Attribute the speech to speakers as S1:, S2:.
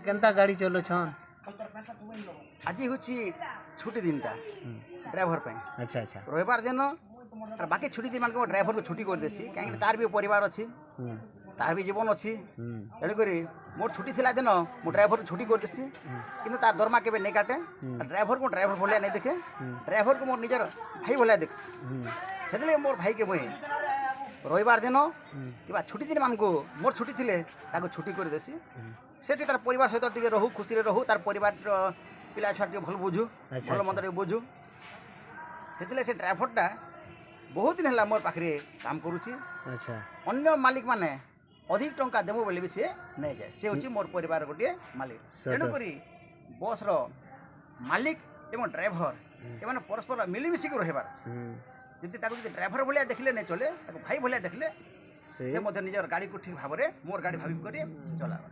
S1: কেনতা গাড়ি চলছন?
S2: আজি হচ্ছে ছুটি দিনটা ড্রাইভর পাই।
S1: আচ্ছা আচ্ছা।
S2: রবিবার দিন আর বাকি ছুটি দিন মানে ড্রাইভরকে ছুটি করে দেছি, কাହିଁକି তার বি পরিবার অছি, তার বি জীবন অছি। তেণুকরি মোর ছুটি লা দিন মু ড্রাইভরকে ছুটি করে দেছি, কিন্তু তার দরমা কেবে নেই কাটে। আর ড্রাইভরকে ড্রাইভর ভলিয়া নেই দেখে, ড্রাইভরকে মোর নিজের ভাই ভলিয়া দেখছি। সেদিকে মোর ভাইকে মুই রবিবার দিন কিংবা ছুটি দিন মানুষ মোর ছুটি লে তাকে ছুটি করে দেছি। সেটি তার পরিবার সহিত টিকে রহু, খুশিরে রহু, তার পরিবার পিলা ছুয়া টিকে ভাল বুঝু, ভাল মন্দ টিকে বুঝু। সেতিলে সে ড্রাইভরটা বহুত দিন হল মোর পাখে কাম করুছি।
S1: আচ্ছা।
S2: অন্য মালিক মানে অধিক টঙ্কা দেবো বলে বি সে নেই যায়। সে হচ্ছে মোর পরিবার গোটিয়ে মালিক। তেণুকরি বসর মালিক এবং ড্রাইভর এମାନେ পরস্পর মিলিমিশিকি রহবার। যদি তাকে যদি ড্রাইভর ভলিয়া দেখলে নেই চলে, তাকে ভাই ভলিয়া দেখলে সে মধ্যে নিজের গাড়ি ঠিক ভাবে মোর গাড়ি ভাবি করে চলাবার।